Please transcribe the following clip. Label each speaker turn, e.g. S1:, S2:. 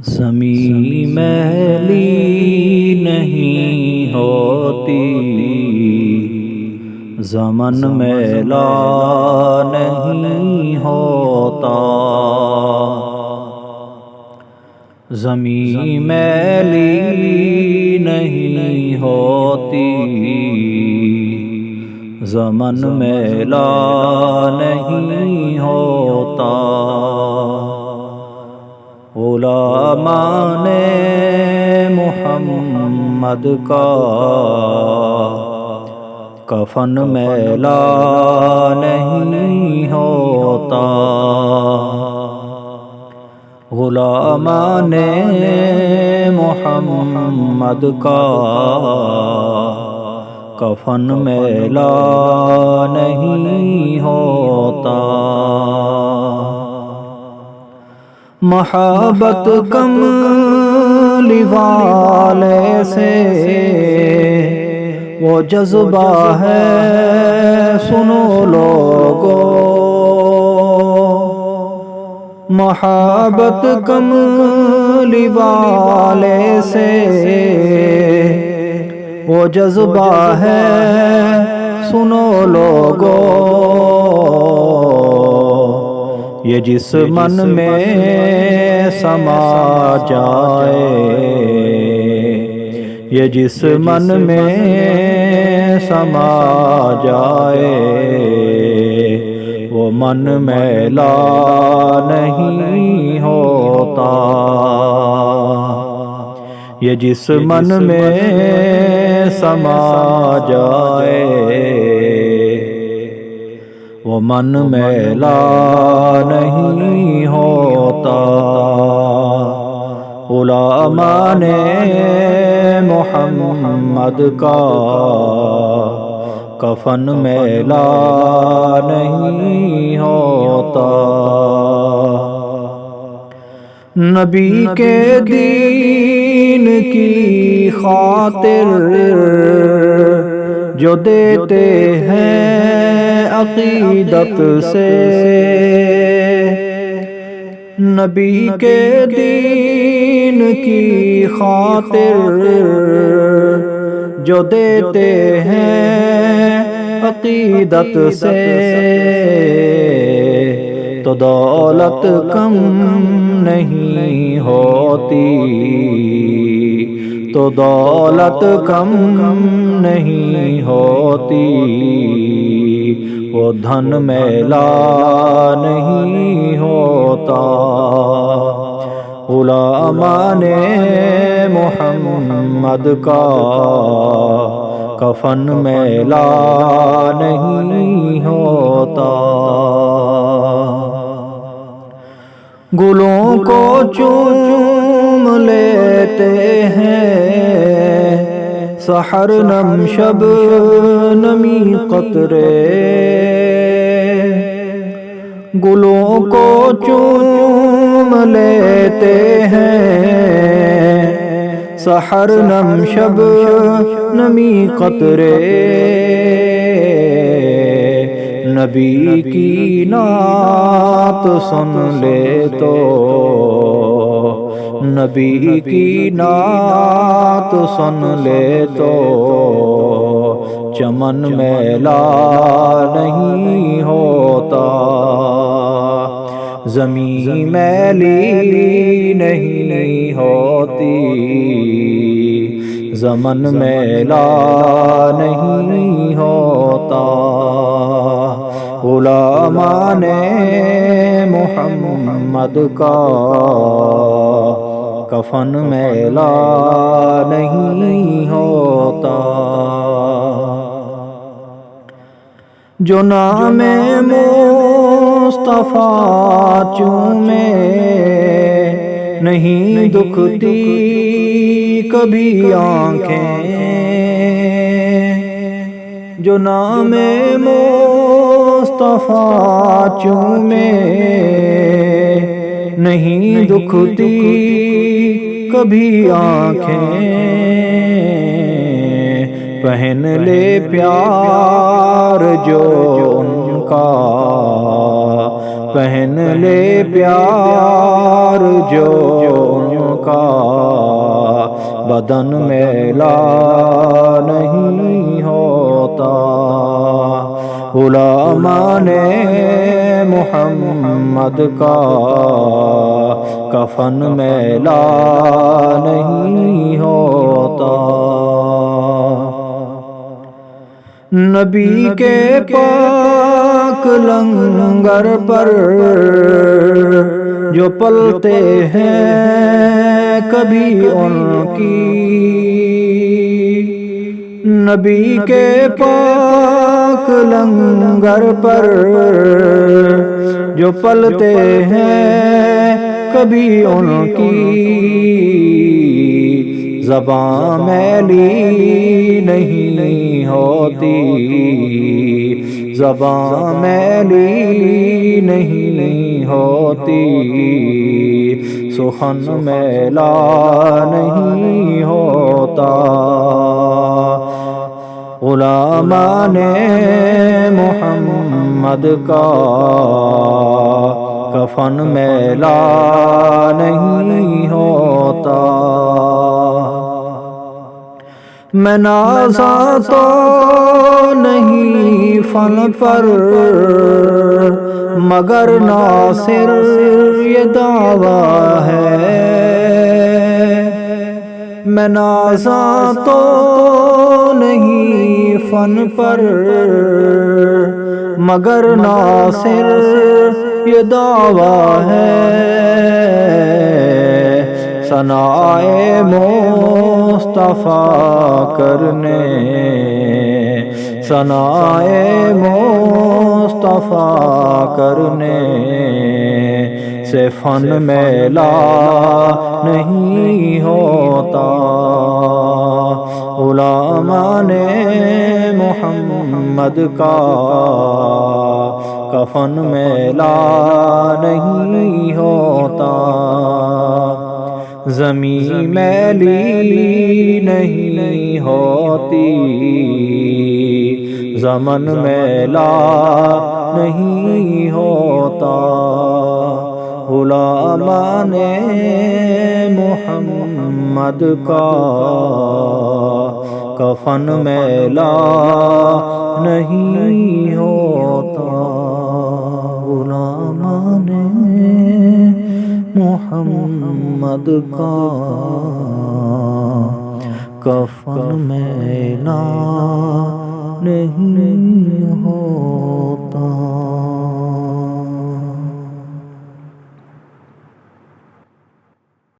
S1: زمیں میلی نہیں ہوتی، زمن میلا نہیں ہوتا۔ زمیں میلی نہیں ہوتی، زمن میلا نہیں ہوتا۔ علماء نے محمد کا کفن میلا نہیں ہوتا۔ علماء نے محمد کا کفن میلا نہیں ہوتا۔ محبت کملی والے سے وہ جذبہ ہے، سنو لوگو۔ محبت کملی والے سے وہ جذبہ ہے، سنو لوگو۔ یہ جس من میں سما جائے، یہ جس من میں سما جائے، وہ من میلا نہیں ہوتا۔ یہ جس من میں سما جائے، وہ من میلا نہیں ہوتا۔ علماء نے محمد کا کفن میلا نہیں ہوتا۔ نبی کے دین کی خاطر جو دیتے ہیں عقیدت سے، نبی کے دین کی خاطر جو دیتے ہیں عقیدت سے، تو دولت کم نہیں ہوتی، تو دولت کم نہیں ہوتی۔ وہ دھن میلا نہیں ہوتا۔ علماء نے محمد کا کفن میلا نہیں ہوتا۔ گلوں کو چوم لیتے ہیں سحر نم شب نمی قطرے، گلوں کو چوم لیتے ہیں سحر نم شب نمی قطرے۔ نبی کی نعت سن لے تو، نبی کی نعت سن لے تو، چمن میلا نہیں ہوتا۔ زمین میلی نہیں ہوتی، زمن میلا نہیں ہوتا۔ علماء نے محمد کا کفن میلا نہیں ہوتا۔ جو نام مصطفیٰ چومے نہیں دکھتی کبھی آنکھیں، جو نام مصطفیٰ چومے نہیں دکھتی کبھی آنکھیں۔ پہن لے پیار جو ان کا، پہن لے پیار جو ان کا بدن میلا نہیں ہوتا غلامان محمد کا کفن میلا نہیں ہوتا نبی کے پاک لنگر پر جو پلتے ہیں کبھی ان کی نبی کے پاک لنگر پر جو پلتے ہیں کبھی ان کی زباں میلی نہیں ہوتی زباں میلی نہیں ہوتی سخن میلا نہیں ہوتا غلامان محمد کا کفن میلا نہیں ہوتا میں نازاں تو نہیں فن پر مگر ناصر یہ دعویٰ ہے میں نازاں تو نہیں فن پر مگر ناصر یہ دعویٰ ہے ثنائے مصطفیٰ کرنے ثنائے مصطفیٰ کرنے سے فن میلا نہیں ہوتا غلامان محمد کا کفن میلا نہیں ہوتا زمین میلی نہیں ہوتی زمن میلا نہیں ہوتا غلامان محمد کا کفن میلا نہیں ہوتا غلامان محمد کا کفن میلا نہیں ہوتا